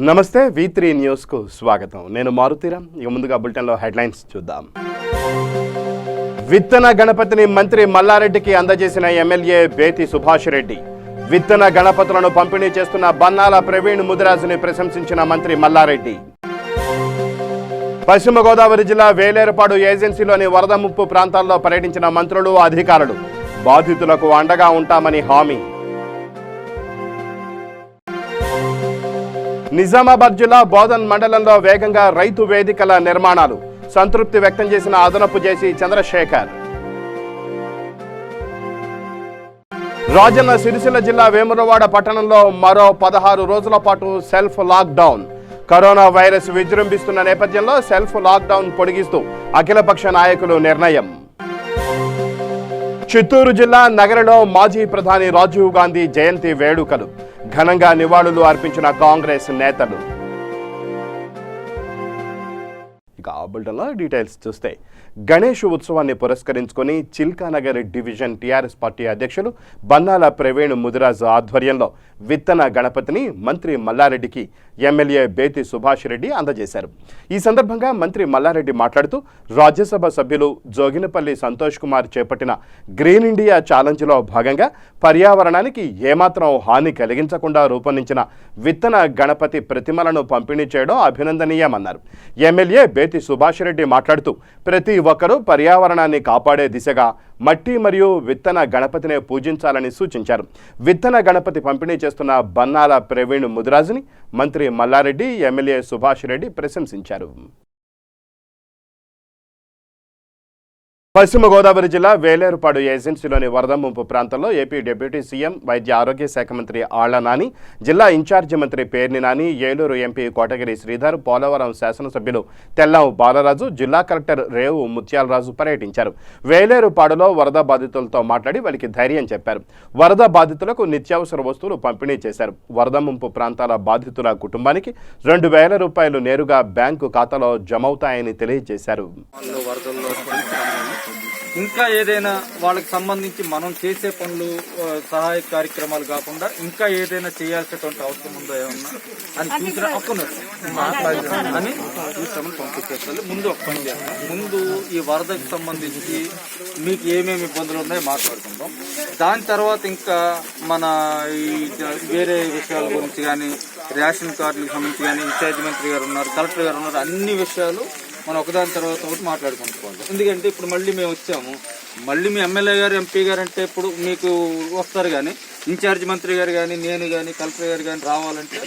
నమస్తే V3 news కు స్వాగతం. నేను మారుతీరామ్. ఇక ముందుగా బులెటిన్ లో హెడ్లైన్స్ చూద్దాం. విత్తన గణపతిని మంత్రి మల్లారెడ్డికి అందజేసిన ఎమ్మెల్యే బేతి సుభాష్ రెడ్డి. విత్తన గణపతులను పంపిణీ చేస్తున్న బన్నాల ప్రవీణ్ ముదిరాజుని ప్రశంసించిన మంత్రి మల్లారెడ్డి. పశ్చిమ గోదావరి జిల్లా వేలేరుపాడు ఏజెన్సీలోని వరద ముప్పు ప్రాంతాల్లో పర్యటించిన మంత్రులు, అధికారులు. బాధితులకు అండగా ఉంటామని హామీ. నిజామాబాద్ జిల్లా బోధన్ మండలంలో వేగంగా రైతు వేదికల నిర్మాణాలు. సంతృప్తి వ్యక్తం చేసిన అదనపు జేసీ చంద్రశేఖర్. రాజన్న సిరిసిల్ల జిల్లా వేములవాడ పట్టణంలో మరో 16 రోజుల పాటు సెల్ఫ్ లాక్డౌన్. కరోనా వైరస్ విజృంభిస్తున్న నేపథ్యంలో సెల్ఫ్ లాక్డౌన్ పొడిగిస్తూ అఖిలపక్ష నాయకులు నిర్ణయం. చిత్తూరు జిల్లా నగరలో మాజీ ప్రధాని రాజీవ్ గాంధీ జయంతి వేడుకలు. ఘనంగా నివాళులు అర్పించిన కాంగ్రెస్ నేతలు. ఇక బులెటిన్లో డీటెయిల్స్ చూస్తే, గణేష్ ఉత్సవాన్ని పురస్కరించుకొని చిల్కానగర్ డివిజన్ టీఆర్ఎస్ పార్టీ అధ్యక్షులు బన్నాల ప్రవీణ్ ముదిరాజు ఆధ్వర్యంలో విత్తన గణపతిని మంత్రి మల్లారెడ్డికి ఎమ్మెల్యే బేతి సుభాష్ రెడ్డి అందజేశారు. ఈ సందర్భంగా మంత్రి మల్లారెడ్డి మాట్లాడుతూ, రాజ్యసభ సభ్యులు జోగినపల్లి సంతోష్ కుమార్ చేపట్టిన గ్రీన్ ఇండియా ఛాలెంజ్లో భాగంగా పర్యావరణానికి ఏమాత్రం హాని కలిగించకుండా రూపొందించిన విత్తన గణపతి ప్రతిమలను పంపిణీ చేయడం అభినందనీయమన్నారు. ఎమ్మెల్యే బేతి సుభాష్ రెడ్డి మాట్లాడుతూ, ప్రతి ఒక్కరూ పర్యావరణాన్ని కాపాడే దిశగా మట్టి మరియు విత్తన గణపతినే పూజించాలని సూచించారు. విత్తన గణపతి పంపిణీ చేస్తున్న బన్నాల ప్రవీణ్ ముదిరాజుని మంత్రి మల్లారెడ్డి, ఎమ్మెల్యే సుభాష్ రెడ్డి ప్రశంసించారు. పశ్చిమ గోదావరి జిల్లా వేలేరుపాడు ఏజెన్సీలోని వరద ముంపు ప్రాంతంలో ఏపీ డిప్యూటీ సీఎం, వైద్య ఆరోగ్య శాఖ మంత్రి ఆళ్ల నాని, జిల్లా ఇన్ఛార్జి మంత్రి పేర్ని నాని, ఏలూరు ఎంపీ కోటగిరి శ్రీధర్, పోలవరం శాసనసభ్యులు తెల్లం బాలరాజు, జిల్లా కలెక్టర్ రేవు ముత్యాలరాజు పర్యటించారు. వేలేరుపాడులో వరద బాధితులతో మాట్లాడి వారికి ధైర్యం చెప్పారు. వరద బాధితులకు నిత్యావసర వస్తువులు పంపిణీ చేశారు. వరద ముంపు ప్రాంతాల బాధితుల కుటుంబానికి 2,000 రూపాయలు నేరుగా బ్యాంకు ఖాతాలో జమవుతాయని తెలియజేశారు. ఇంకా ఏదైనా వాళ్ళకి సంబంధించి మనం చేసే పనులు, సహాయ కార్యక్రమాలు కాకుండా ఇంకా ఏదైనా చేయాల్సినటువంటి అవసరం ఉందో ఏమన్నా అని చూసిన అని చూసామని పంపించేస్తారు. ముందు ఒక పని చేస్తాం. ముందు ఈ వరదకు సంబంధించి మీకు ఏమేమి ఇబ్బందులు ఉన్నాయో మాట్లాడుకుంటాం. దాని తర్వాత ఇంకా మన ఈ వేరే విషయాల గురించి కానీ, రేషన్ కార్డులకు సంబంధించి కానీ ఇన్ఛార్జి మంత్రి గారు ఉన్నారు, కలెక్టర్ గారు ఉన్నారు, అన్ని విషయాలు మనం ఒకదాని తర్వాత ఒకటి మాట్లాడుకుంటుకోవాలి. ఎందుకంటే ఇప్పుడు మళ్ళీ మేము వచ్చాము, మళ్ళీ మీ ఎమ్మెల్యే గారు, ఎంపీ గారు అంటే ఇప్పుడు మీకు వస్తారు, కానీ ఇన్ఛార్జి మంత్రి గారు కానీ, నేను కానీ, కలెక్టర్ గారు కానీ రావాలంటే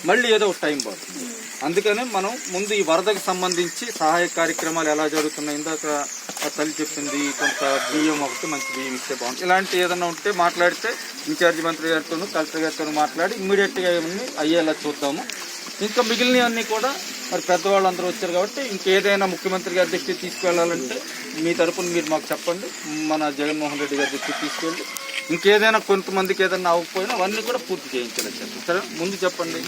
మళ్ళీ ఏదో ఒక టైం పడుతుంది. అందుకని మనం ముందు ఈ వరదకు సంబంధించి సహాయ కార్యక్రమాలు ఎలా జరుగుతున్నాయి, ఇందాక తల్లి చెప్పింది, కొంత బియ్యం ఒకటి మంచి బియ్యం ఇస్తే బాగుంటుంది. ఇలాంటి ఏదైనా ఉంటే మాట్లాడితే ఇన్ఛార్జి మంత్రి గారితోనూ కలెక్టర్ గారితో మాట్లాడి ఇమ్మీడియట్గా ఇవన్నీ అయ్యేలా చూద్దాము. ఇంకా మిగిలినవన్నీ కూడా మరి పెద్దవాళ్ళందరూ వచ్చారు కాబట్టి ఇంకేదైనా ముఖ్యమంత్రి గారి దృష్టికి తీసుకువెళ్ళాలంటే మీ తరపున మీరు మాకు చెప్పండి, మన జగన్మోహన్ రెడ్డి గారి దృష్టికి తీసుకెళ్ళి ఇంకేదైనా కొంతమందికి ఏదైనా అవ్వకపోయినా అవన్నీ కూడా పూర్తి చేయించాలి. సరే, ముందు చెప్పండి.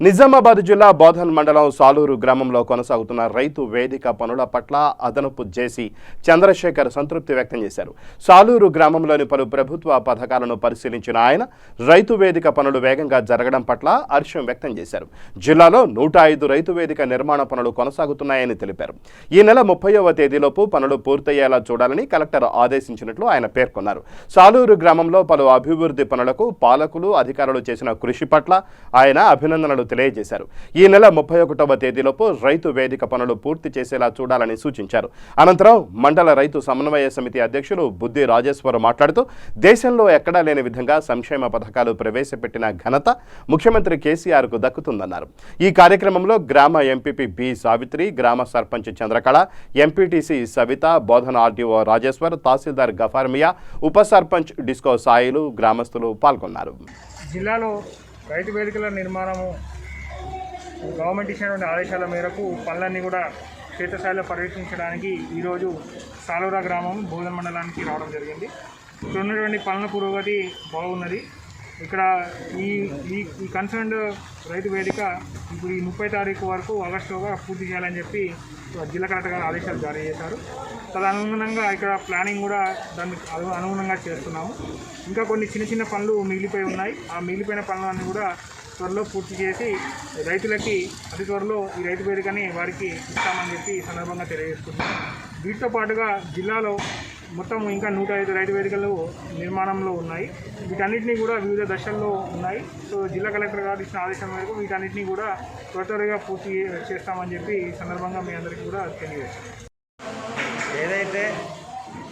నిజామాబాద్ జిల్లా బోధన్ మండలం సాలూరు గ్రామంలో కొనసాగుతున్న రైతు వేదిక పనుల పట్ల అదనపు జేసీ చంద్రశేఖర్ సంతృప్తి వ్యక్తం చేశారు. సాలూరు గ్రామంలోని పలు ప్రభుత్వ పథకాలను పరిశీలించిన ఆయన రైతు వేదిక పనులు వేగంగా జరగడం పట్ల హర్షం వ్యక్తం చేశారు. జిల్లాలో 105 రైతు వేదిక నిర్మాణ పనులు కొనసాగుతున్నాయని తెలిపారు. ఈ నెల 30వ తేదీలోపు పనులు పూర్తయ్యేలా చూడాలని కలెక్టర్ ఆదేశించినట్లు ఆయన పేర్కొన్నారు. సాలూరు గ్రామంలో పలు అభివృద్ధి పనులకు పాలకులు, అధికారులు చేసిన కృషి పట్ల ఆయన అభినందనలు తెలియజేశారు. ఈ నెల 31వ తేదీలోపు రైతు వేదిక పనులు పూర్తి చేసేలా చూడాలని సూచించారు. అనంతరం మండల రైతు సమన్వయ సమితి అధ్యక్షులు బుద్ధి రాజేశ్వర్ మాట్లాడుతూ, దేశంలో ఎక్కడా లేని విధంగా సంక్షేమ పథకాలు ప్రవేశపెట్టిన ఘనత ముఖ్యమంత్రి కేసీఆర్కు దక్కుతుందన్నారు. ఈ కార్యక్రమంలో గ్రామ ఎంపీపీ బి సావిత్రి, గ్రామ సర్పంచ్ చంద్రకళ, ఎంపీటీసీ సవిత, బోధన ఆర్టీఓ రాజేశ్వర్, తహసీల్దార్ గఫార్మియా, ఉప సర్పంచ్ డిస్కో సాయిలు, గ్రామస్తులు పాల్గొన్నారు. జిల్లాలో రైతు వేదికల నిర్మాణము గవర్నమెంట్ ఇచ్చినటువంటి ఆదేశాల మేరకు పనులన్నీ కూడా క్షేత్రస్థాయిలో పర్యటించడానికి ఈరోజు సాలూరా గ్రామం బోధన మండలానికి రావడం జరిగింది. ఇక్కడ ఉన్నటువంటి పనుల పురోగతి బాగున్నది. ఇక్కడ ఈ ఈ ఈ కన్సర్న్డ్ రైతు వేదిక ఇప్పుడు ఈ 30 తారీఖు వరకు ఆగస్టులోగా పూర్తి చేయాలని చెప్పి జిల్లా కలెక్టర్ గారు ఆదేశాలు జారీ చేశారు. తదనుగుణంగా ఇక్కడ ప్లానింగ్ కూడా దానికి అనుగుణంగా చేస్తున్నాము. ఇంకా కొన్ని చిన్న చిన్న పనులు మిగిలిపోయి ఉన్నాయి. ఆ మిగిలిపోయిన పనులన్నీ కూడా త్వరలో పూర్తి చేసి రైతులకి అతి త్వరలో ఈ రైతు వేదికని వారికి ఇస్తామని చెప్పి ఈ సందర్భంగా తెలియజేస్తున్నాం. వీటితో పాటుగా జిల్లాలో మొత్తం ఇంకా 105 రైతు వేదికలు నిర్మాణంలో ఉన్నాయి. వీటన్నిటినీ కూడా వివిధ దశల్లో ఉన్నాయి. సో జిల్లా కలెక్టర్ గారు ఇచ్చిన ఆదేశం మేరకు వీటన్నిటినీ కూడా త్వరగా పూర్తి చేస్తామని చెప్పి ఈ సందర్భంగా మీ అందరికీ కూడా తెలియజేస్తాం. ఏదైతే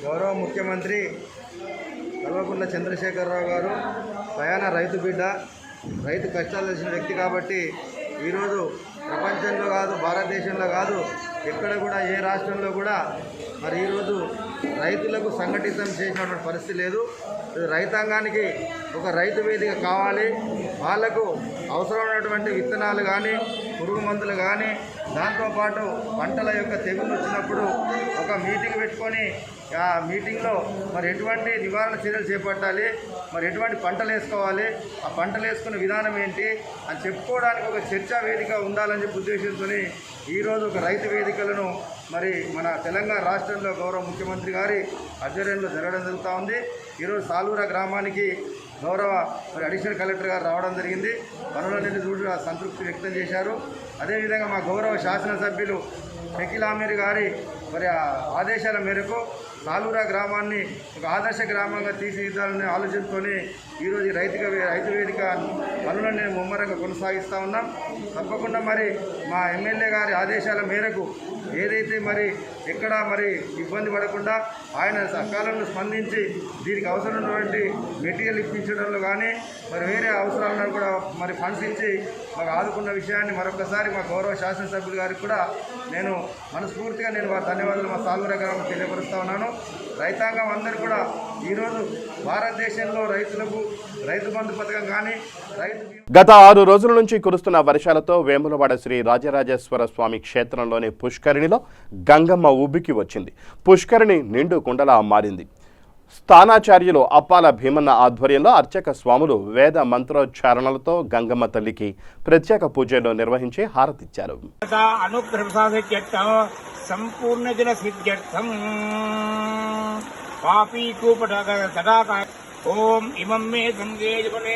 గౌరవ ముఖ్యమంత్రి కల్వకుంట్ల చంద్రశేఖరరావు గారు స్వయాన రైతు బిడ్డ, రైతు కష్టాలు తెలిసిన వ్యక్తి కాబట్టి ఈరోజు ప్రపంచంలో కాదు, భారతదేశంలో కాదు, ఎక్కడ కూడా ఏ రాష్ట్రంలో కూడా మరి ఈరోజు రైతులకు సంఘటితం చేసినటువంటి పరిస్థితి లేదు. రైతాంగానికి ఒక రైతు వేదిక కావాలి. వాళ్లకు అవసరమైనటువంటి విత్తనాలు కానీ, పురుగు మందులు కానీ, దాంతోపాటు పంటల యొక్క తెగులు వచ్చినప్పుడు ఒక మీటింగ్ పెట్టుకొని ఆ మీటింగ్లో మరి ఎటువంటి నివారణ చర్యలు చేపట్టాలి, మరి ఎటువంటి పంటలు వేసుకోవాలి, ఆ పంటలు వేసుకునే విధానం ఏంటి అని చెప్పుకోవడానికి ఒక చర్చా వేదిక ఉండాలని చెప్పి ఉద్దేశంతో ఈరోజు ఒక రైతు వేదికలను మరి మన తెలంగాణ రాష్ట్రంలో గౌరవ ముఖ్యమంత్రి గారి ఆధ్వర్యంలో జరగడం జరుగుతూ ఉంది. ఈరోజు సాలూరా గ్రామానికి గౌరవ మరి అడిషనల్ కలెక్టర్ గారు రావడం జరిగింది. పనులన్నింటి చూసి సంతృప్తి వ్యక్తం చేశారు. అదేవిధంగా మా గౌరవ శాసనసభ్యులు షకీల్ అమీర్ గారి మరి ఆదేశాల మేరకు సాలూరా గ్రామాన్ని ఒక ఆదర్శ గ్రామంగా తీర్చిదిద్దాలనే ఆలోచనతోనే ఈరోజు రైతు వేదిక పనులను ముమ్మరంగా కొనసాగిస్తూ ఉన్నాం. తప్పకుండా మరి మా ఎమ్మెల్యే గారి ఆదేశాల మేరకు ఏదైతే మరి ఎక్కడ మరి ఇబ్బంది పడకుండా ఆయన సకాలంలో స్పందించి దీనికి అవసరమైనటువంటి మెటీరియల్ ఇప్పించడంలో కానీ మరి వేరే అవసరాలను కూడా మరి ఫండ్స్ ఇచ్చి మాకు ఆదుకున్న విషయాన్ని మరొకసారి మా గౌరవ శాసనసభ్యులు గారికి కూడా నేను మనస్ఫూర్తిగా వారి ధన్యవాదాలు మా సాలూరా గ్రామం తెలియపరుస్తూ ఉన్నాను. రైతాంగం అందరూ కూడా ఈరోజు భారతదేశంలో రైతులకు రైతు బంధు పథకం కానీ గత 6 రోజుల నుంచి కురుస్తున్న వర్షాలతో వేములవాడ శ్రీ రాజరాజేశ్వర స్వామి క్షేత్రంలోని పుష్కరిణిలో గంగమ్మ ఉబ్బికి వచ్చింది. పుష్కరిణి నిండు కుండలా మారింది. స్థానాచార్యులు అప్పాల భీమన్న ఆధ్వర్యంలో అర్చక స్వాములు వేద మంత్రోచ్చారణలతో గంగమ్మ తల్లికి ప్రత్యేక పూజలు నిర్వహించి హారతిచ్చారు. సంపూర్ణ జల సిద్ధ్యర్థం ఓం ఇమం మే గంగే జపనే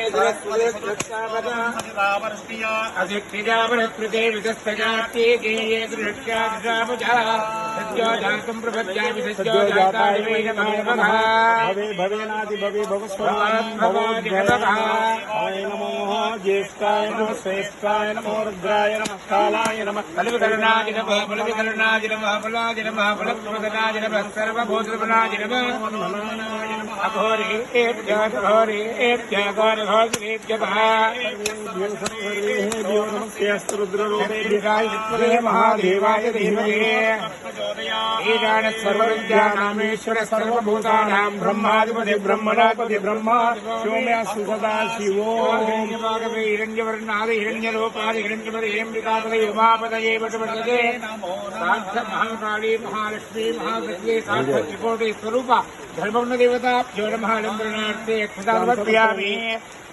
అధిక్షిజావృతే విదస్తజాతే గేయే దృష్ట్యాజాపజా సత్యోజాతం ప్రపద్యామి సత్యోజాతాయ వై నమః భవే భవేనాది భవే భవస్వరాన్ భవాది భవః నమో జ్యేష్ఠాయ నమః శ్రేష్ఠాయ నమో రుద్రాయ నమః కాలాయ నమః బలవికరణాయ నమః బలవికరణాయ నమః బలాయ నమః బలప్రదాయ నమః సర్వభూతప్రదాయ నమః అఘోరి घोरी घोर महादेवाय सर्वविद्यानामेश्वर सर्वभूतानां ब्रह्माधिपति ब्रह्मणापति ब्रह्मा सोम्या सुसदा शिवो हिरण्यवर्णादि हिरण्यरूपादि हिरण्यपदे उमापदये वटवटते साक्ष महाकाली महालक्ष्मी महागृह्ये साक्ष त्रिकोटि स्वरूपा धर्मग्न देवता जो महालंबरणार्थे क्षदावत्यामि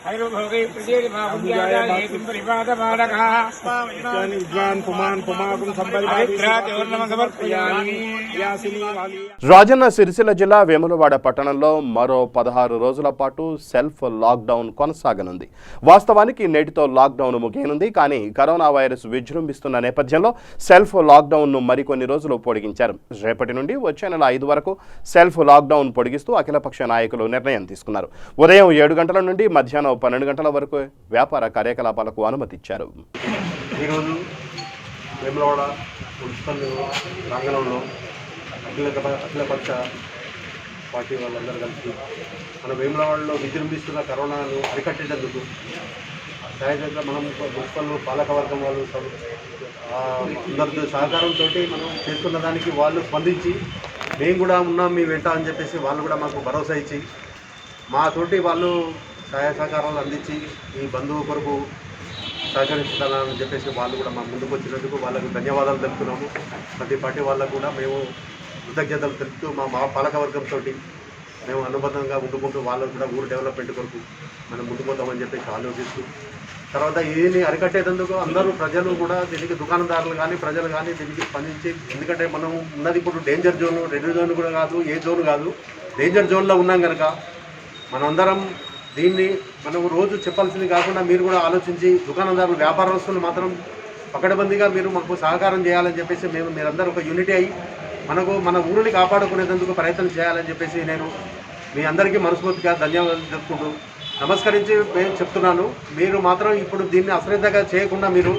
हरिभोगे प्रजेरि भावुज्याय किंपरिपादमालकः स्वामिनानि विद्वान् पुमान् पुमाकुं संपरिपादित्राजोर्नम समर्पयामि यासिनी वाली రాజన్న సిరిసిల్ల జిల్లా వేములవాడ పట్టణంలో మరో 16 రోజుల పాటు సెల్ఫ్ లాక్డౌన్ కొనసాగనుంది. వాస్తవానికి నేటితో లాక్డౌన్ ముగియనుంది. కానీ కరోనా వైరస్ విజృంభిస్తున్న నేపథ్యంలో సెల్ఫ్ లాక్డౌన్ను మరికొన్ని రోజులు పొడిగించారు. రేపటి నుండి వచ్చే నెల 5 వరకు సెల్ఫ్ లాక్డౌన్ పొడిగిస్తూ అఖిలపక్ష నాయకులు నిర్ణయం తీసుకున్నారు. ఉదయం 7 గంటల నుండి మధ్యాహ్నం 12 గంటల వరకు వ్యాపార కార్యకలాపాలకు అనుమతి ఇచ్చారు. ఈరోజు వేములవాడ మున్సిపల్ ప్రాంగణంలో అఖిలపక్ష పార్టీ వాళ్ళందరూ కలిసి మన వేములవాడలో విజృంభిస్తున్న కరోనాను అరికట్టేందుకు సహాయంగా మనం మున్సిపల్ పాలకవర్గం వాళ్ళు అందరి సహకారంతో మనం చేస్తున్న దానికి వాళ్ళు స్పందించి మేము కూడా ఉన్నాం మీ వెంట అని చెప్పేసి వాళ్ళు కూడా మాకు భరోసా ఇచ్చి మాతోటి వాళ్ళు సహాయ సహకారాలు అందించి ఈ బంధువు కొరకు సహకరిస్తున్నానని చెప్పేసి వాళ్ళు కూడా మా ముందుకు వచ్చినందుకు వాళ్ళకు ధన్యవాదాలు తెలుపుతున్నాము. ప్రతి పార్టీ వాళ్ళకు కూడా మేము కృతజ్ఞతలు తెలుపుతూ మా పాలకవర్గంతో మేము అనుబంధంగా ముందుకుంటూ వాళ్ళు కూడా ఊరు డెవలప్మెంట్ కొరకు మనం ముందుకు పోతామని చెప్పేసి ఆలోచిస్తూ తర్వాత దీన్ని అరికట్టేందుకు అందరూ ప్రజలు కూడా దీనికి దుకాణదారులు కానీ ప్రజలు కానీ దీనికి స్పందించి, ఎందుకంటే మనం ఉన్నది ఇప్పుడు డేంజర్ జోన్, రెడ్ జోన్ కూడా కాదు, ఏ జోన్ కాదు, డేంజర్ జోన్లో ఉన్నాం కనుక మనమందరం దీన్ని మనం రోజు చెప్పాల్సింది కాకుండా మీరు కూడా ఆలోచించి దుకాణదారులు వ్యాపారస్తులు మాత్రం పకడ్బందీగా మీరు మాకు సహకారం చేయాలని చెప్పేసి మీరందరూ ఒక యూనిటీ అయ్యి మన ఊరిని కాపాడుకునేందుకు ప్రయత్నం చేయాలని చెప్పేసి నేను మీ అందరికీ మనస్ఫూర్తిగా ధన్యవాదాలు చెప్పుకుంటూ నమస్కరించి నేను చెప్తున్నాను. మీరు మాత్రం ఇప్పుడు దీన్ని అశ్రద్ధగా చేయకుండా, మీరు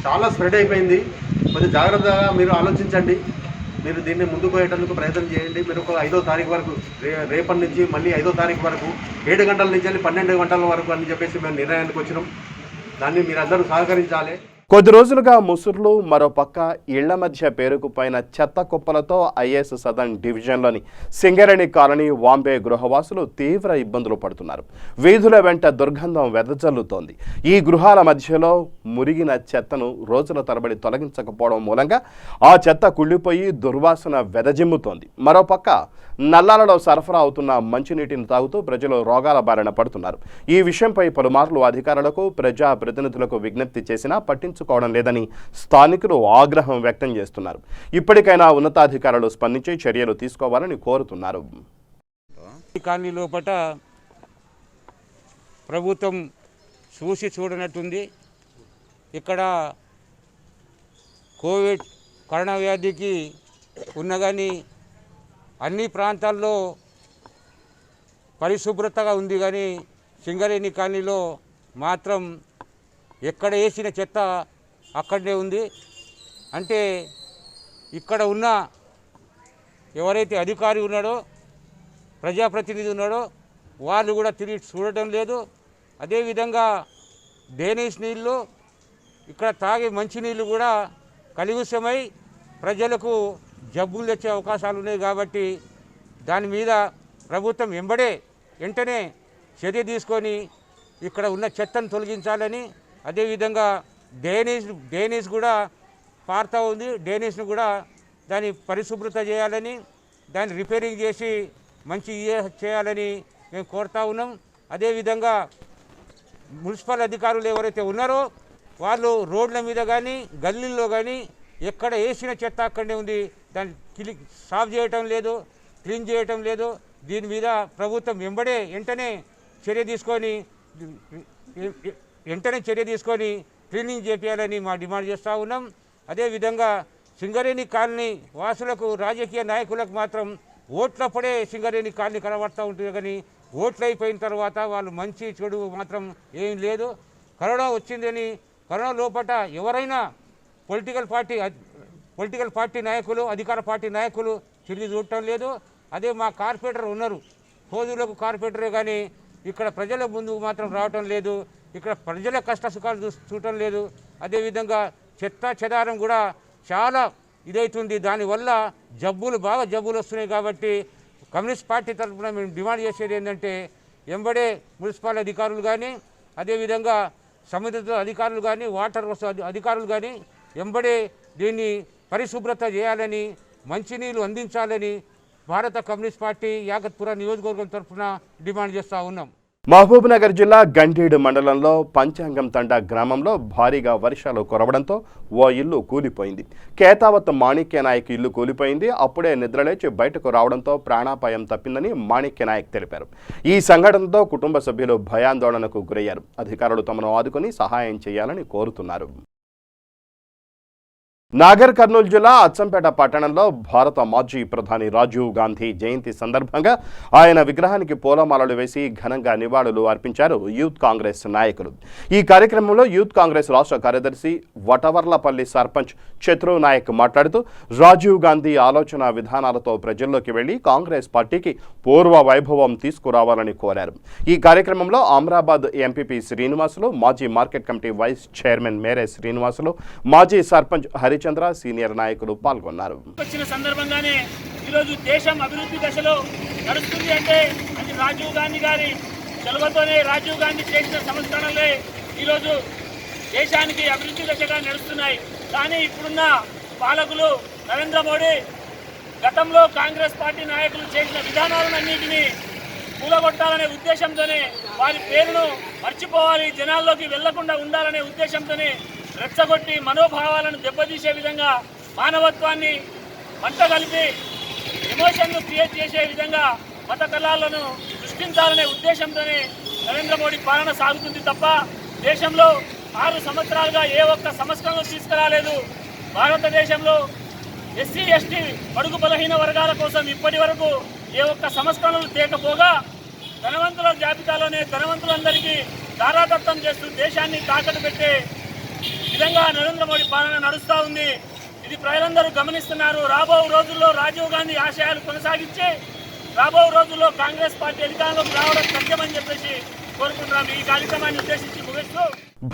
చాలా స్ప్రెడ్ అయిపోయింది, కొంచెం జాగ్రత్తగా మీరు ఆలోచించండి. మీరు దీన్ని ముందుకు పోయేటందుకు ప్రయత్నం చేయండి. మీరు ఒక 5వ తారీఖు వరకు రేపటి నుంచి మళ్ళీ 5వ తారీఖు వరకు 7 గంటల నుంచి 12 గంటల వరకు అని చెప్పేసి మేము నిర్ణయానికి వచ్చినాం. దాన్ని మీరందరూ సహకరించాలి. కొద్ది రోజులుగా ముసుర్లు, మరోపక్క ఇళ్ల మధ్య పేరుకుపోయిన చెత్త కుప్పలతో ఐఏఎస్ సదర్న్ డివిజన్లోని సింగరేణి కాలనీ, వాంబే గృహవాసులు తీవ్ర ఇబ్బందులు పడుతున్నారు. వీధుల వెంట దుర్గంధం వెదజల్లుతోంది. ఈ గృహాల మధ్యలో మురిగిన చెత్తను రోజుల తరబడి తొలగించకపోవడం మూలంగా ఆ చెత్త కుళ్ళిపోయి దుర్వాసన వెదజిమ్ముతోంది. మరోపక్క నల్లాలలో సరఫరా అవుతున్న మంచినీటిని తాగుతూ ప్రజలు రోగాల బారిన పడుతున్నారు. ఈ విషయంపై పలుమార్లు అధికారులకు, ప్రజా ప్రతినిధులకు విజ్ఞప్తి చేసినా పట్టించుకోవడం లేదని స్థానికులు ఆగ్రహం వ్యక్తం చేస్తున్నారు. ఇప్పటికైనా ఉన్నతాధికారులు స్పందించి చర్యలు తీసుకోవాలని కోరుతున్నారు. కాలనీ లోపల ప్రభుత్వం చూసి చూడనట్టుంది. ఇక్కడ కోవిడ్ కరోనా వ్యాధికి ఉన్న కానీ అన్ని ప్రాంతాల్లో పరిశుభ్రతగా ఉంది, కానీ సింగరేణి కాలనీలో మాత్రం ఎక్కడ వేసిన చెత్త అక్కడనే ఉంది. అంటే ఇక్కడ ఉన్న ఎవరైతే అధికారి ఉన్నాడో, ప్రజాప్రతినిధి ఉన్నాడో వాళ్ళు కూడా తిరిగి చూడటం లేదు. అదేవిధంగా డ్రైనేజ్ నీళ్ళు, ఇక్కడ తాగే మంచినీళ్ళు కూడా కలుషితమై ప్రజలకు జబ్బులు తెచ్చే అవకాశాలు ఉన్నాయి. కాబట్టి దాని మీద ప్రభుత్వం వెంటనే చర్య తీసుకొని ఇక్కడ ఉన్న చెత్తను తొలగించాలని, అదేవిధంగా డ్రైనేజ్ కూడా పారుతూ ఉంది, డ్రైనేజ్ను కూడా దాన్ని పరిశుభ్రత చేయాలని, దాన్ని రిపేరింగ్ చేసి మంచి చేయాలని మేము కోరుతా ఉన్నాం. అదేవిధంగా మున్సిపల్ అధికారులు ఎవరైతే ఉన్నారో వాళ్ళు రోడ్ల మీద కానీ గల్లీల్లో కానీ ఎక్కడ వేసిన చెత్త అక్కడనే ఉంది, దాన్ని సాఫ్ చేయటం లేదు, క్లీన్ చేయటం లేదు. దీని మీద ప్రభుత్వం వెంటనే చర్య తీసుకొని క్లీనింగ్ చేయాలని మా డిమాండ్ చేస్తూ ఉన్నాం. అదేవిధంగా సింగరేణి కాలనీ వాసులకు, రాజకీయ నాయకులకు మాత్రం ఓట్లప్పుడే సింగరేణి కాలనీ కనబడుతూ ఉంటుంది, కానీ ఓట్లు అయిపోయిన తర్వాత వాళ్ళు మంచి చెడు మాత్రం ఏం లేదు. కరోనా వచ్చిందని కరోనా లోపల ఎవరైనా పొలిటికల్ పార్టీ నాయకులు, అధికార పార్టీ నాయకులు తిరిగి చూడటం లేదు. అదే మా కార్పొరేటర్ ఉన్నారు, హోదులకు కార్పొరేటరే, కానీ ఇక్కడ ప్రజల ముందుకు మాత్రం రావటం లేదు. ఇక్కడ ప్రజల కష్ట సుఖాలు చూడటం లేదు. అదేవిధంగా చెత్త చెదారం కూడా చాలా ఇదవుతుంది. దానివల్ల బాగా జబ్బులు వస్తున్నాయి. కాబట్టి కమ్యూనిస్ట్ పార్టీ తరఫున మేము డిమాండ్ చేసేది ఏంటంటే మున్సిపల్ అధికారులు కానీ, అదేవిధంగా సంబంధిత అధికారులు కానీ, వాటర్ అధికారులు కానీ దీన్ని పరిశుభ్రత చేయాలని, మంచినీళ్ళు అందించాలని భారత కమ్యూనిస్ట్ పార్టీ యాగత్పుర నియోజకవర్గం తరఫున డిమాండ్ చేస్తూ ఉన్నాం. మహబూబ్నగర్ జిల్లా గండీడు మండలంలో పంచాంగం తండ గ్రామంలో భారీగా వర్షాలు కురవడంతో ఓ ఇల్లు కూలిపోయింది. కేతావత్ మాణిక్యనాయక్ ఇల్లు కూలిపోయింది. అప్పుడే నిద్రలేచి బయటకు రావడంతో ప్రాణాపాయం తప్పిందని మాణిక్యనాయక్ తెలిపారు. ఈ సంఘటనతో కుటుంబ సభ్యులు భయాందోళనకు గురయ్యారు. అధికారులు తమను ఆదుకొని సహాయం చేయాలని కోరుతున్నారు. నాగర్ కర్నూలు జిల్లా అచ్చంపేట పట్టణంలో భారత మాజీ ప్రధాని రాజీవ్ గాంధీ జయంతి సందర్భంగా ఆయన విగ్రహానికి పూలమాలలు వేసి ఘనంగా నివాళులు అర్పించారు యూత్ కాంగ్రెస్ నాయకులు. ఈ కార్యక్రమంలో యూత్ కాంగ్రెస్ రాష్ట్ర కార్యదర్శి వటవర్లపల్లి సర్పంచ్ చత్రు నాయక్ మాట్లాడుతూ రాజీవ్ గాంధీ ఆలోచన విధానాలతో ప్రజల్లోకి వెళ్లి కాంగ్రెస్ పార్టీకి పూర్వ వైభవం తీసుకురావాలని కోరారు. ఈ కార్యక్రమంలో అమరాబాద్ ఎంపీపీ శ్రీనివాసులు, మాజీ మార్కెట్ కమిటీ వైస్ చైర్మన్ మేరే శ్రీనివాసులు, మాజీ సర్పంచ్ హరిచంద్ర, సీనియర్ నాయకులు పాల్గొన్నారు. వచ్చిన సందర్భంగానే ఈరోజు దేశం అభివృద్ధి దశలో నడుస్తుంది అంటే అది రాజీవ్ గాంధీ గారి చొరవతోనే, రాజీవ్ గాంధీ చేసిన సంస్కరణలే ఈరోజు దేశానికి అభివృద్ధి దశగా నడుస్తున్నాయి. కానీ ఇప్పుడున్న పాలకులు నరేంద్ర మోడీ గతంలో కాంగ్రెస్ పార్టీ నాయకులు చేసిన విధానాలన్నింటినీ కూలగొట్టాలనే ఉద్దేశంతోనే వారి పేరును మర్చిపోవాలి, జనాల్లోకి వెళ్లకుండా ఉండాలనే ఉద్దేశంతోనే రెచ్చగొట్టి మనోభావాలను దెబ్బతీసే విధంగా మానవత్వాన్ని మంట కలిపి ఎమోషన్ను క్రియేట్ చేసే విధంగా మత కళాలను సృష్టించాలనే ఉద్దేశంతోనే నరేంద్ర మోడీ పాలన సాగుతుంది తప్ప దేశంలో 6 సంవత్సరాలుగా ఏ ఒక్క సంస్కరణలు తీసుకురాలేదు. భారతదేశంలో ఎస్సీ ఎస్టీ బడుగు బలహీన వర్గాల కోసం ఇప్పటి వరకు ఏ ఒక్క సంస్కరణలు తేకపోగా ధనవంతుల జాబితాలోనే ధనవంతులందరికీ దారాదత్తం చేస్తూ దేశాన్ని తాకట్టు పెట్టే విధంగా నరేంద్ర మోడీ పాలన నడుస్తూ ఉంది. ఇది ప్రజలందరూ గమనిస్తున్నారు. రాబో రోజుల్లో రాజీవ్ గాంధీ ఆశయాలు కొనసాగించి రాబో రోజుల్లో కాంగ్రెస్ పార్టీ అధికారంలోకి రావడం సత్యమని చెప్పేసి కోరుకుంటున్నాం. ఈ కార్యక్రమాన్ని ఉద్దేశించి ముగిస్తూ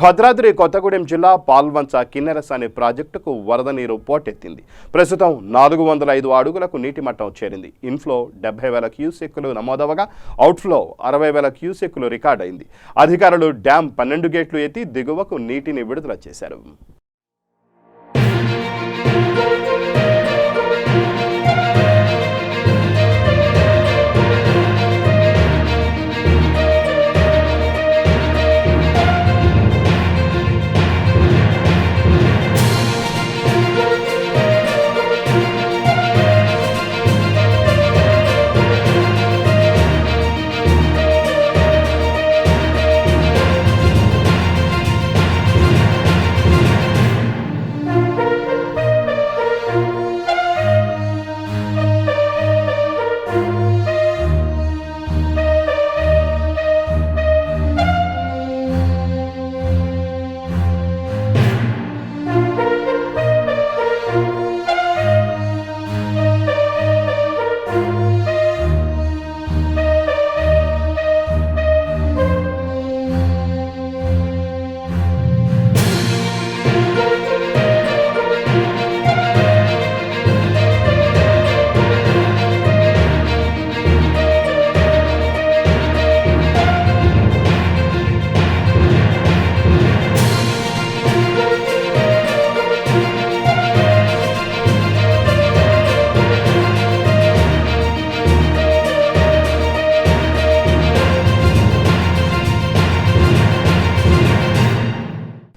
భద్రాద్రి కొత్తగూడెం జిల్లా పాల్వంచ కిన్నెరసాని ప్రాజెక్టుకు వరద నీరు పోటెత్తింది. ప్రస్తుతం 405 అడుగులకు నీటి మట్టం చేరింది. ఇన్ఫ్లో 70,000 క్యూసెక్కులు నమోదవగా అవుట్ఫ్లో 60,000 క్యూసెక్కులు రికార్డైంది. అధికారులు డ్యాం 12 గేట్లు ఎత్తి దిగువకు నీటిని విడుదల చేశారు.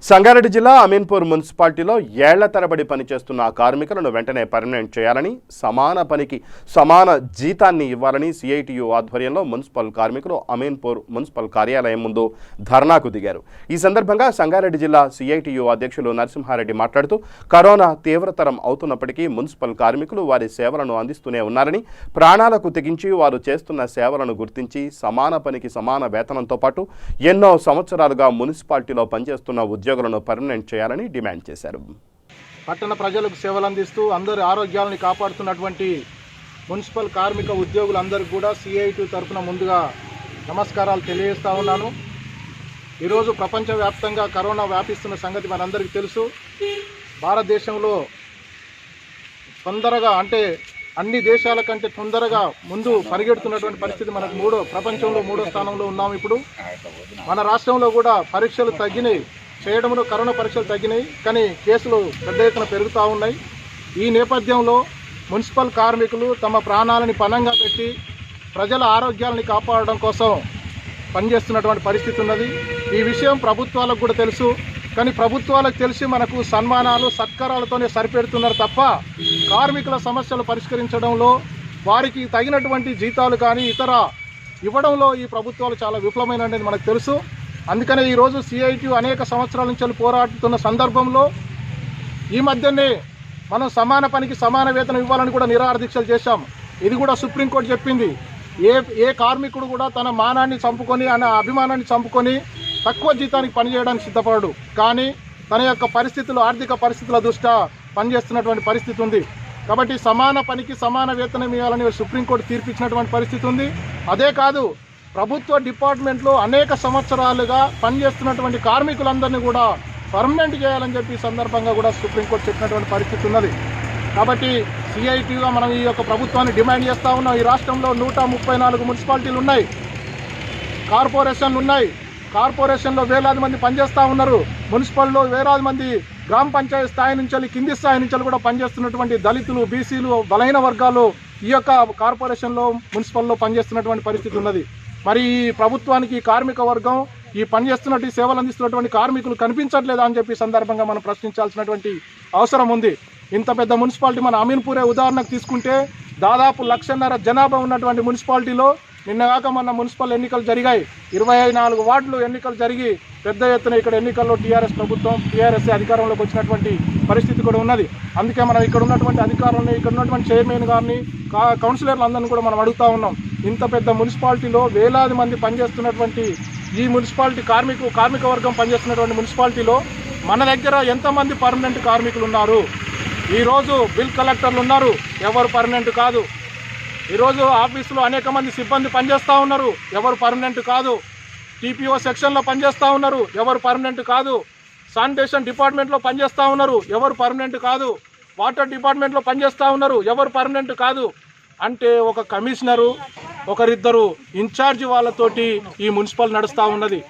సంగారెడ్డి జిల్లా అమీన్పూర్ మున్సిపాలిటీలో ఏళ్ల తరబడి పనిచేస్తున్న కార్మికులను వెంటనే పర్మనెంట్ చేయాలని, సమాన పనికి సమాన జీతాన్ని ఇవ్వాలని సిఐటియు ఆధ్వర్యంలో మున్సిపల్ కార్మికులు అమీన్పూర్ మున్సిపల్ కార్యాలయం ముందు ధర్నాకు దిగారు. ఈ సందర్భంగా సంగారెడ్డి జిల్లా సిఐటియు అధ్యక్షులు నరసింహారెడ్డి మాట్లాడుతూ కరోనా తీవ్రతరం అవుతున్నప్పటికీ మున్సిపల్ కార్మికులు వారి సేవలను అందిస్తూనే ఉన్నారని, ప్రాణాలకు తెగించి వారు చేస్తున్న సేవలను గుర్తించి సమాన పనికి సమాన వేతనంతో పాటు ఎన్నో సంవత్సరాలుగా మున్సిపాలిటీలో పనిచేస్తున్న ఉద్యోగులను పర్మనెంట్ చేయాలని డిమాండ్ చేశారు. పట్టణ ప్రజలకు సేవలు అందిస్తూ అందరి ఆరోగ్యాలను కాపాడుతున్నటువంటి మున్సిపల్ కార్మిక ఉద్యోగులందరికీ కూడా సిఐటి తరఫున ముందుగా నమస్కారాలు తెలియజేస్తా ఉన్నాను. ఈరోజు ప్రపంచవ్యాప్తంగా కరోనా వ్యాపిస్తున్న సంగతి మనందరికీ తెలుసు. భారతదేశంలో తొందరగా అంటే అన్ని దేశాల కంటే తొందరగా ముందు పరిగెడుతున్నటువంటి పరిస్థితి మనకు ప్రపంచంలో 3వ స్థానంలో ఉన్నాం. ఇప్పుడు మన రాష్ట్రంలో కూడా పరీక్షలు తగ్గినాయి, చేయడంలో కరోనా పరీక్షలు తగ్గినాయి, కానీ కేసులు పెద్ద ఎత్తున పెరుగుతూ ఉన్నాయి. ఈ నేపథ్యంలో మున్సిపల్ కార్మికులు తమ ప్రాణాలని పణంగా పెట్టి ప్రజల ఆరోగ్యాలని కాపాడడం కోసం పనిచేస్తున్నటువంటి పరిస్థితి ఉన్నది. ఈ విషయం ప్రభుత్వాలకు కూడా తెలుసు, కానీ ప్రభుత్వాలకు తెలిసి మనకు సన్మానాలు సత్కారాలతోనే సరిపెడుతున్నారు తప్ప కార్మికుల సమస్యలు పరిష్కరించడంలో, వారికి తగినటువంటి జీతాలు కానీ ఇతర ఇవ్వడంలో ఈ ప్రభుత్వాలు చాలా విఫలమైనది మనకు తెలుసు. అందుకనే ఈరోజు సిఐటి అనేక సంవత్సరాల నుంచి పోరాడుతున్న సందర్భంలో ఈ మధ్యనే మనం సమాన పనికి సమాన వేతనం ఇవ్వాలని కూడా నిరాహార దీక్షలు చేశాం. ఇది కూడా సుప్రీంకోర్టు చెప్పింది. ఏ కార్మికుడు కూడా తన మానాన్ని చంపుకొని అన్న అభిమానాన్ని చంపుకొని తక్కువ జీతానికి పనిచేయడానికి సిద్ధపడడు, కానీ తన యొక్క పరిస్థితులు ఆర్థిక పరిస్థితుల దృష్ట్యా పనిచేస్తున్నటువంటి పరిస్థితి ఉంది. కాబట్టి సమాన పనికి సమాన వేతనం ఇవ్వాలని సుప్రీంకోర్టు తీర్పిచ్చినటువంటి పరిస్థితి ఉంది. అదే కాదు, ప్రభుత్వ డిపార్ట్మెంట్లో అనేక సంవత్సరాలుగా పనిచేస్తున్నటువంటి కార్మికులందరినీ కూడా పర్మనెంట్ చేయాలని చెప్పి సందర్భంగా కూడా సుప్రీంకోర్టు చెప్పినటువంటి పరిస్థితి ఉన్నది. కాబట్టి సిఐటిగా మనం ఈ యొక్క ప్రభుత్వాన్ని డిమాండ్ చేస్తూ ఉన్నాం. ఈ రాష్ట్రంలో 134 మున్సిపాలిటీలు ఉన్నాయి, కార్పొరేషన్లు ఉన్నాయి. కార్పొరేషన్లో వేలాది మంది పనిచేస్తూ ఉన్నారు. మున్సిపల్లో వేలాది మంది గ్రామ పంచాయతీ స్థాయి నుంచి కింది స్థాయి నుంచి కూడా పనిచేస్తున్నటువంటి దళితులు, బీసీలు, బలహీన వర్గాలు ఈ యొక్క కార్పొరేషన్లో మున్సిపల్లో పనిచేస్తున్నటువంటి పరిస్థితి ఉన్నది. మరి ఈ ప్రభుత్వానికి కార్మిక వర్గం ఈ పనిచేస్తున్నట్టు సేవలు అందిస్తున్నటువంటి కార్మికులు కనిపించట్లేదా అని చెప్పి సందర్భంగా మనం ప్రశ్నించాల్సినటువంటి అవసరం ఉంది. ఇంత పెద్ద మున్సిపాలిటీ మన అమీన్పూరే ఉదాహరణకు తీసుకుంటే దాదాపు 1,50,000 జనాభా ఉన్నటువంటి మున్సిపాలిటీలో నిన్నగాక మొన్న మున్సిపల్ ఎన్నికలు జరిగాయి. 24 వార్డులు ఎన్నికలు జరిగి పెద్ద ఎత్తున ఇక్కడ ఎన్నికల్లో టీఆర్ఎస్ ప్రభుత్వం టీఆర్ఎస్ అధికారంలోకి వచ్చినటువంటి పరిస్థితి కూడా ఉన్నది. అందుకే మనం ఇక్కడ ఉన్నటువంటి అధికారులని ఇక్కడ ఉన్నటువంటి చైర్మన్ గారిని కౌన్సిలర్లు అందరినీ కూడా మనం అడుగుతూ ఉన్నాం. ఇంత పెద్ద మున్సిపాలిటీలో వేలాది మంది పనిచేస్తున్నటువంటి ఈ మున్సిపాలిటీ కార్మిక వర్గం పనిచేస్తున్నటువంటి మున్సిపాలిటీలో మన దగ్గర ఎంతమంది పర్మనెంట్ కార్మికులు ఉన్నారు? ఈరోజు బిల్ కలెక్టర్లు ఉన్నారు, ఎవరు పర్మనెంట్ కాదు. ఈరోజు ఆఫీసులో అనేక మంది సిబ్బంది పనిచేస్తూ ఉన్నారు, ఎవరు పర్మనెంట్ కాదు. టీపీఓ సెక్షన్లో పనిచేస్తూ ఉన్నారు, ఎవరు పర్మనెంట్ కాదు. శానిటేషన్ డిపార్ట్మెంట్లో పనిచేస్తూ ఉన్నారు, ఎవరు పర్మనెంట్ కాదు. వాటర్ డిపార్ట్మెంట్లో పనిచేస్తూ ఉన్నారు, ఎవరు పర్మనెంట్ కాదు. అంటే ఒక కమిషనరు ఒకరిద్దరు ఇన్ఛార్జి వాళ్ళతోటి ఈ మున్సిపల్ నడుస్తూ ఉన్నది.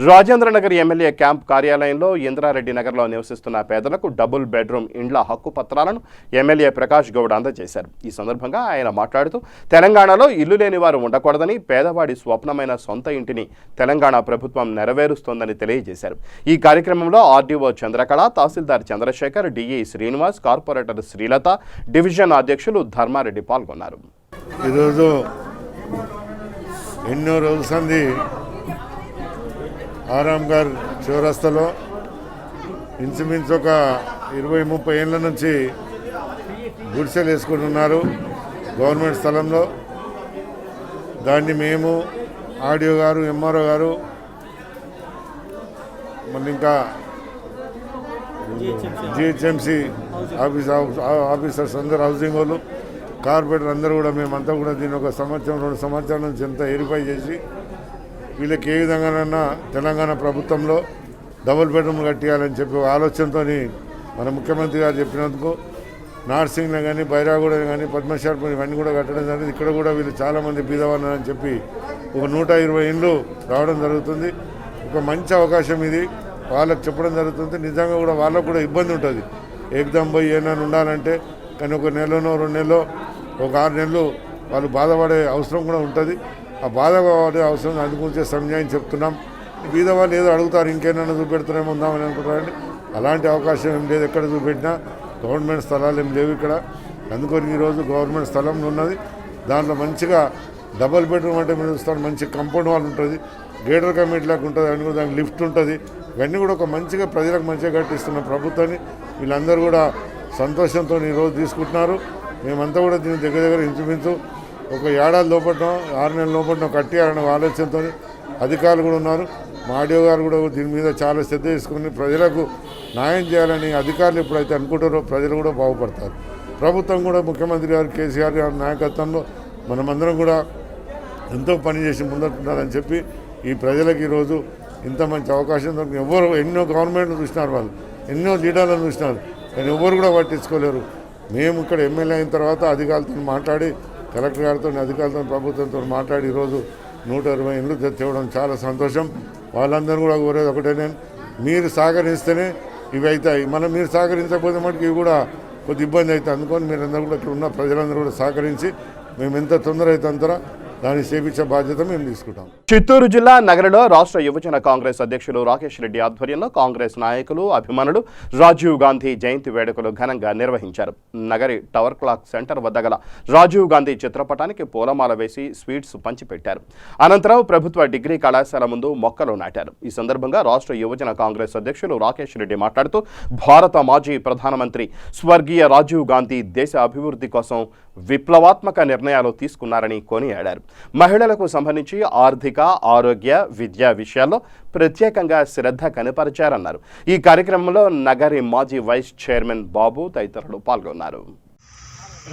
రాజేంద్రనగర్ ఎమ్మెల్యే క్యాంప్ కార్యాలయంలో ఇంద్రారెడ్డి నగర్లో నివసిస్తున్న పేదలకు డబుల్ బెడ్రూమ్ ఇండ్ల హక్కు పత్రాలను ఎమ్మెల్యే ప్రకాష్ గౌడ్ అందజేశారు. ఈ సందర్భంగా ఆయన మాట్లాడుతూ తెలంగాణలో ఇల్లు లేని వారు ఉండకూడదని, పేదవాడి స్వప్నమైన సొంత ఇంటిని తెలంగాణ ప్రభుత్వం నెరవేరుస్తోందని తెలియజేశారు. ఈ కార్యక్రమంలో ఆర్డీఓ చంద్రకళ, తహసీల్దార్ Chandrasekhar, DE Srinivas, corporator Srilatha, division అధ్యక్షులు ధర్మారెడ్డి పాల్గొన్నారు. ఈరోజు ఎన్నో రోజుల సంది ఆరాంఘర్ చౌరస్తాలో ఇంచుమించు ఒక 20-30 ఏళ్ళ నుంచి గుడిసెలు వేసుకుంటున్నారు గవర్నమెంట్ స్థలంలో. దాన్ని మేము ఆర్డీఓ గారు, ఎంఆర్ఓ గారు, మళ్ళీ ఇంకా జిహెచ్ఎంసి ఆఫీసర్స్ అందరు, హౌసింగ్ వాళ్ళు, కార్పొరేటర్ అందరూ కూడా మేమంతా కూడా దీన్ని ఒక 1-2 సంవత్సరాల నుంచి ఎంత వెరిఫై చేసి వీళ్ళకి ఏ విధంగానైనా తెలంగాణ ప్రభుత్వంలో డబుల్ బెడ్రూమ్ కట్టియాలని చెప్పి ఆలోచనతో మన ముఖ్యమంత్రి గారు చెప్పినందుకు నార్సింగ్లో కానీ, బైరాగూడలో కానీ, పద్మశార్పురం ఇవన్నీ కూడా కట్టడం జరిగింది. ఇక్కడ కూడా వీళ్ళు చాలామంది బీదవాళ్ళు అని చెప్పి ఒక 120 ఇండ్లు రావడం జరుగుతుంది. ఒక మంచి అవకాశం ఇది వాళ్ళకు చెప్పడం జరుగుతుంది. నిజంగా కూడా వాళ్ళకు కూడా ఇబ్బంది ఉంటుంది ఏకదం పోయి ఏమైనా ఉండాలంటే. కానీ ఒక నెలనో 2 నెలలో ఒక 6 నెలలు వాళ్ళు బాధపడే అవసరం కూడా ఉంటుంది. ఆ బాధపడే అవసరం అందుగురించే సంజాయం చెప్తున్నాం. బీదవాళ్ళు ఏదో అడుగుతారు, ఇంకేమైనా చూపెడుతున్నామో ఉందామని అనుకుంటారండి. అలాంటి అవకాశం ఏం లేదు. ఎక్కడ చూపెట్టినా గవర్నమెంట్ స్థలాలు ఏం లేవు ఇక్కడ. అందుకని ఈరోజు గవర్నమెంట్ స్థలం ఉన్నది. దాంట్లో మంచిగా డబుల్ బెడ్రూమ్ అంటే మీరు చూస్తారు, మంచి కంపౌండ్ వాల్ ఉంటుంది, గేటర్ కమిటీ లాగా ఉంటుంది, అని కూడా దానికి లిఫ్ట్ ఉంటుంది. ఇవన్నీ కూడా ఒక మంచిగా ప్రజలకు మంచిగా కట్టిస్తున్న ప్రభుత్వాన్ని వీళ్ళందరూ కూడా సంతోషంతో ఈరోజు తీసుకుంటున్నారు. మేమంతా కూడా దీని దగ్గర ఇంచుమించు ఒక ఏడాది లోపల 6 నెలల లోపల కట్టియాలనే ఆలోచనతో అధికారులు కూడా ఉన్నారు. మా ఆడియో గారు కూడా దీని మీద చాలా శ్రద్ధ తీసుకుని ప్రజలకు న్యాయం చేయాలని అధికారులు ఎప్పుడైతే అనుకుంటారో ప్రజలు కూడా బాగుపడతారు. ప్రభుత్వం కూడా ముఖ్యమంత్రి గారు కేసీఆర్ గారి నాయకత్వంలో మనమందరం కూడా ఎంతో పనిచేసి ముందుంటున్నారని చెప్పి ఈ ప్రజలకు ఈరోజు ఇంత మంచి అవకాశం దొరికింది. ఎన్నో గవర్నమెంట్లు చూసినారు, వాళ్ళు ఎన్నో లీడర్లను చూసినారు, కానీ ఎవరు కూడా పట్టించుకోలేరు. మేము ఇక్కడ ఎమ్మెల్యే అయిన తర్వాత అధికారులతో మాట్లాడి, కలెక్టర్ గారితో, అధికారులతో, ప్రభుత్వంతో మాట్లాడి ఈరోజు 120 ఇండ్లు తేవడం చాలా సంతోషం. వాళ్ళందరూ కూడా కోరేది ఒకటే, నేను మీరు సహకరిస్తేనే ఇవి అవుతాయి. మనం మీరు సహకరించకపోతే మటుకు ఇవి కూడా కొద్ది ఇబ్బంది అవుతుంది. అందుకని మీరందరూ కూడా ఇక్కడ ఉన్న ప్రజలందరూ కూడా సహకరించి మేము ఎంత తొందర అయితే అంతరా దాన్ని చేపించే బాధ్యత మేము తీసుకుంటాం. చిత్తూరు జిల్లా నగరిలో రాష్ట్ర యువజన కాంగ్రెస్ అధ్యక్షులు రాకేష్ రెడ్డి ఆధ్వర్యంలో కాంగ్రెస్ నాయకులు, అభిమానులు రాజీవ్ గాంధీ జయంతి వేడుకలు ఘనంగా నిర్వహించారు. నగరి టవర్ క్లాక్ సెంటర్ వద్ద గల రాజీవ్ గాంధీ చిత్రపటానికి పూలమాల వేసి స్వీట్స్ పంచిపెట్టారు. అనంతరం ప్రభుత్వ డిగ్రీ కళాశాల ముందు మొక్కలు నాటారు. ఈ సందర్భంగా రాష్ట్ర యువజన కాంగ్రెస్ అధ్యక్షులు రాకేష్ రెడ్డి మాట్లాడుతూ భారత మాజీ ప్రధానమంత్రి స్వర్గీయ రాజీవ్ గాంధీ దేశ అభివృద్ధి కోసం విప్లవాత్మక నిర్ణయాలు తీసుకున్నారని కొనియాడారు. మహిళలకు సంబంధించి ఆర్థిక, ఆరోగ్య, విద్యా విషయాల్లో ప్రత్యేకంగా శ్రద్ధ కనపరిచారన్నారు. ఈ కార్యక్రమంలో నగరి మాజీ వైస్ చైర్మన్ బాబు తదితరులు పాల్గొన్నారు.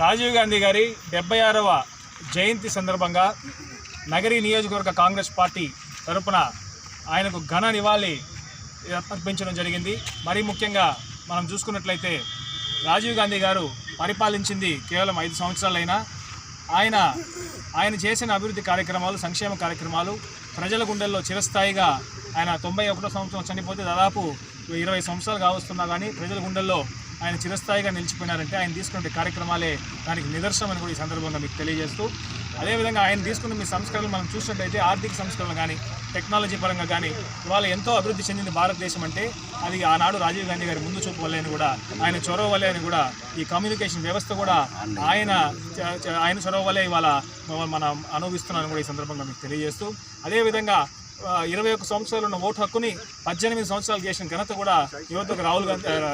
రాజీవ్ గాంధీ గారి 76వ జయంతి సందర్భంగా నగరి నియోజకవర్గ కాంగ్రెస్ పార్టీ తరపున ఆయనకు ఘన నివాళి అర్పించడం జరిగింది. మరీ ముఖ్యంగా మనం చూసుకున్నట్లయితే రాజీవ్ గాంధీ గారు పరిపాలించింది కేవలం 5 సంవత్సరాలైనా ఆయన చేసిన అభివృద్ధి కార్యక్రమాలు, సంక్షేమ కార్యక్రమాలు ప్రజల గుండెల్లో చిరస్థాయిగా ఆయన 91వ సంవత్సరం చనిపోతే దాదాపు 20 సంవత్సరాలు కావస్తున్నా కానీ ప్రజల గుండెల్లో ఆయన చిరస్థాయిగా నిలిచిపోయినారంటే ఆయన తీసుకునే కార్యక్రమాలే దానికి నిదర్శనం అని కూడా ఈ సందర్భంగా మీకు తెలియజేస్తూ, అదేవిధంగా ఆయన తీసుకున్న మీ సంస్కరణలు మనం చూసినట్టయితే ఆర్థిక సంస్కరణలు కానీ టెక్నాలజీ పరంగా కానీ ఇవాళ ఎంతో అభివృద్ధి చెందింది భారతదేశం అంటే అది ఆనాడు రాజీవ్ గాంధీ గారి ముందు చూపు వల్లే అని కూడా, ఆయన చొరవ వల్లే అని కూడా, ఈ కమ్యూనికేషన్ వ్యవస్థ కూడా ఆయన చొరవ వల్లే ఇవాళ మనం అనుభవిస్తున్నామని కూడా ఈ సందర్భంగా మీకు తెలియజేస్తూ, అదేవిధంగా 21 సంవత్సరాలు ఉన్న ఓటు హక్కుని 18 సంవత్సరాలు చేసిన ఘనత కూడా యువతకు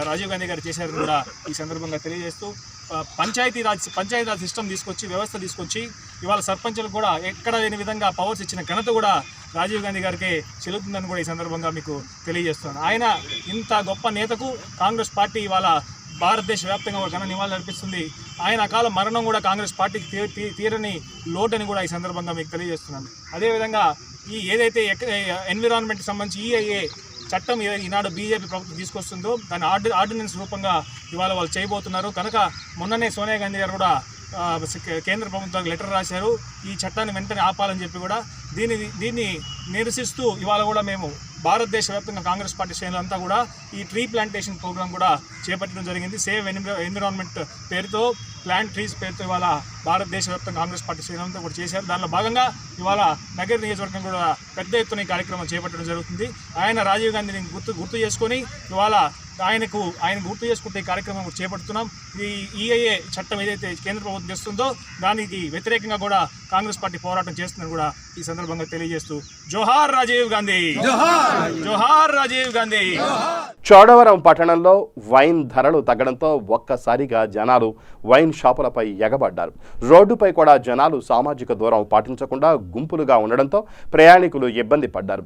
రాజీవ్ గాంధీ గారు చేశారని కూడా ఈ సందర్భంగా తెలియజేస్తూ, పంచాయతీరాజ్ సిస్టమ్ తీసుకొచ్చి వ్యవస్థ తీసుకొచ్చి ఇవాళ సర్పంచులకు కూడా ఎక్కడ లేని విధంగా పవర్స్ ఇచ్చిన ఘనత కూడా రాజీవ్ గాంధీ గారికి చెల్లుతుందని కూడా ఈ సందర్భంగా మీకు తెలియజేస్తున్నాను. ఆయన ఇంత గొప్ప నేతకు కాంగ్రెస్ పార్టీ ఇవాళ భారతదేశ వ్యాప్తంగా ఘన నివాళులు అర్పిస్తుంది. ఆయన అకాల మరణం కూడా కాంగ్రెస్ పార్టీకి తీరని లోటని కూడా ఈ సందర్భంగా మీకు తెలియజేస్తున్నాను. అదేవిధంగా ఈ ఏదైతే ఎన్విరాన్మెంట్కి సంబంధించి ఈఐఏ చట్టం ఈనాడు బీజేపీ ప్రభుత్వం తీసుకొస్తుందో దాని ఆర్డినెన్స్ రూపంగా ఇవాళ వాళ్ళు చేయబోతున్నారు. కనుక మొన్ననే సోనియా గాంధీ గారు కూడా కేంద్ర ప్రభుత్వానికి లెటర్ రాశారు ఈ చట్టాన్ని వెంటనే ఆపాలని చెప్పి కూడా. దీన్ని నిరసిస్తూ ఇవాళ కూడా మేము భారతదేశ వ్యాప్తంగా కాంగ్రెస్ పార్టీ శ్రేణులంతా కూడా ఈ ట్రీ ప్లాంటేషన్ ప్రోగ్రాం కూడా చేపట్టడం జరిగింది. సేవ్ ఎన్విరాన్మెంట్ పేరుతో, ప్లాంట్ ట్రీస్ పేరుతో ఇవాళ భారతదేశ వ్యాప్తంగా కాంగ్రెస్ పార్టీ శ్రేణులంతా కూడా చేశారు. దానిలో భాగంగా ఇవాళ నగర నియోజకవర్గం కూడా పెద్ద ఎత్తున ఈ కార్యక్రమం చేపట్టడం జరుగుతుంది. ఆయన రాజీవ్ గాంధీని గుర్తు చేసుకొని ఇవాళ ఆయన గుర్తు చేసుకుంటే ఈ కార్యక్రమం చేపడుతున్నాం. ఈ ఈఐఏ చట్టం ఏదైతే కేంద్ర ప్రభుత్వం చేస్తుందో దానికి వ్యతిరేకంగా కూడా కాంగ్రెస్ పార్టీ పోరాటం చేస్తుందని కూడా ఈ సందర్భంగా తెలియజేస్తూ జోహార్ రాజీవ్ గాంధీ, జోహార్ రాజీవ్ గాంధీ. చోడవరం పట్టణంలో వైన్ ధరలు తగ్గడంతో ఒక్కసారిగా జనాలు వైన్ షాపులపై ఎగబడ్డారు. రోడ్డుపై కూడా జనాలు సామాజిక దూరం పాటించకుండా గుంపులుగా ఉండడంతో ప్రయాణికులు ఇబ్బంది పడ్డారు.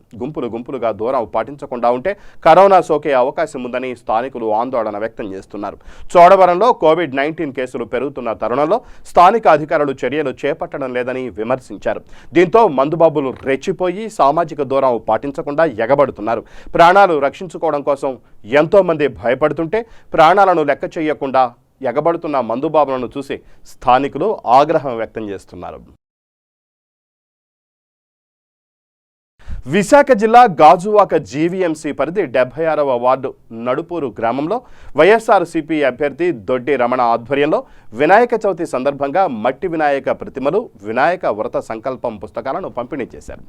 గుంపులుగా దూరం పాటించకుండా ఉంటే కరోనా సోకే అవకాశం ఉందని స్థానికులు ఆందోళన వ్యక్తం చేస్తున్నారు. చోడవరంలో కోవిడ్-19 కేసులు పెరుగుతున్న తరుణంలో స్థానిక అధికారులు చర్యలు చేపట్టడం లేదని విమర్శించారు. దీంతో మందుబాబులు రెచ్చిపోయి సామాజిక దూరం పాటించకుండా ఎగబడుతున్నారు. ప్రాణాలు రక్షించుకోవడం కోసం ఎంతో మంది భయపడుతుంటే ప్రాణాలను లెక్క చేయకుండా ఎగబడుతున్న మందుబాబులను చూసి స్థానికులు ఆగ్రహం వ్యక్తం చేస్తున్నారు. విశాఖ జిల్లా గాజువాక జీవీఎంసీ పరిధి 76వ వార్డు నడుపూరు గ్రామంలో వైఎస్ఆర్సీపీ అభ్యర్థి దొడ్డి రమణ ఆధ్వర్యంలో వినాయక చవితి సందర్భంగా మట్టి వినాయక ప్రతిమలు, వినాయక వ్రత సంకల్పం పుస్తకాలను పంపిణీ చేశారు.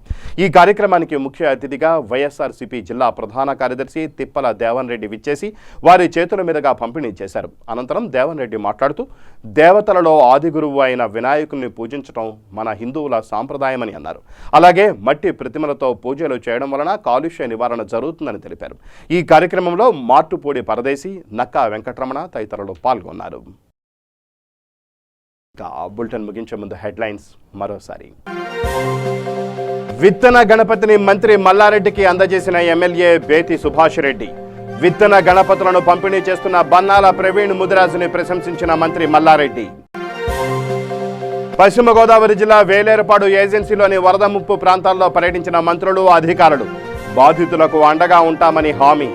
ఈ కార్యక్రమానికి ముఖ్య అతిథిగా వైఎస్ఆర్సీపీ జిల్లా ప్రధాన కార్యదర్శి తిప్పల దేవన్ రెడ్డి విచ్చేసి వారి చేతుల మీదుగా పంపిణీ చేశారు. అనంతరం దేవన్ రెడ్డి మాట్లాడుతూ దేవతలలో ఆది గురువు అయిన వినాయకుడిని పూజించడం మన హిందువుల సాంప్రదాయమని అన్నారు. అలాగే మట్టి ప్రతిమలతో పూజలు చేయడం వలన కాలుష్య నివారణ జరుగుతుందని తెలిపారు. ఈ కార్యక్రమంలో మార్టుపూడి పరదేశి, నక్కా వెంకటరమణ తదితరులు పాల్గొన్నారు. బులెటిన్ ముగించే ముందు హెడ్లైన్స్ మరోసారి. విత్తన గణపతిని మంత్రి మల్లారెడ్డికి అందజేసిన ఎమ్మెల్యే బేతి సుభాష్ రెడ్డి. విత్తన గణపతులను పంపిణీ చేస్తున్న బన్నాల ప్రవీణ్ ముదిరాజుని ప్రశంసించిన మంత్రి మల్లారెడ్డి. పశ్చిమ గోదావరి జిల్లా వేలేరుపాడు ఏజెన్సీలోని వరద ముప్పు ప్రాంతాల్లో పర్యటించిన మంత్రులు, అధికారులు. బాధితులకు అండగా ఉంటామని హామీ.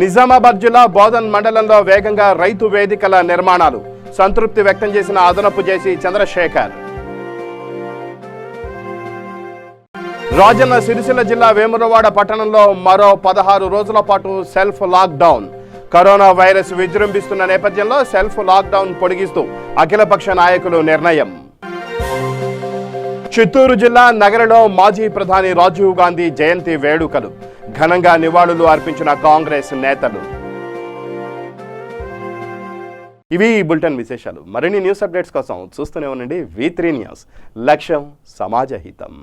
నిజామాబాద్ జిల్లా బోధన్ మండలంలో వేగంగా రైతు వేదికల నిర్మాణాలు. సంతృప్తి వ్యక్తం చేసిన అదనపు జేసీ చంద్రశేఖర్. రాజన్న సిరిసిల్ల జిల్లా వేములవాడ పట్టణంలో మరో 16 రోజుల పాటు సెల్ఫ్ లాక్డౌన్. కరోనా వైరస్ విజృంభిస్తున్న నేపథ్యంలో సెల్ఫ్ లాక్డౌన్ పొడిగిస్తూ అఖిలపక్ష నాయకులు నిర్ణయం. చిత్తూరు జిల్లా నగరలో మాజీ ప్రధాని రాజీవ్ గాంధీ జయంతి వేడుకలు. ఘనంగా నివాళులు అర్పించిన కాంగ్రెస్ నేతలు. ఇవి ఈ బులెటిన్ విశేషాలు. మరిన్ని న్యూస్ అప్డేట్స్ కోసం చూస్తూనే ఉండండి V3 న్యూస్. లక్ష్యం సమాజ హితం.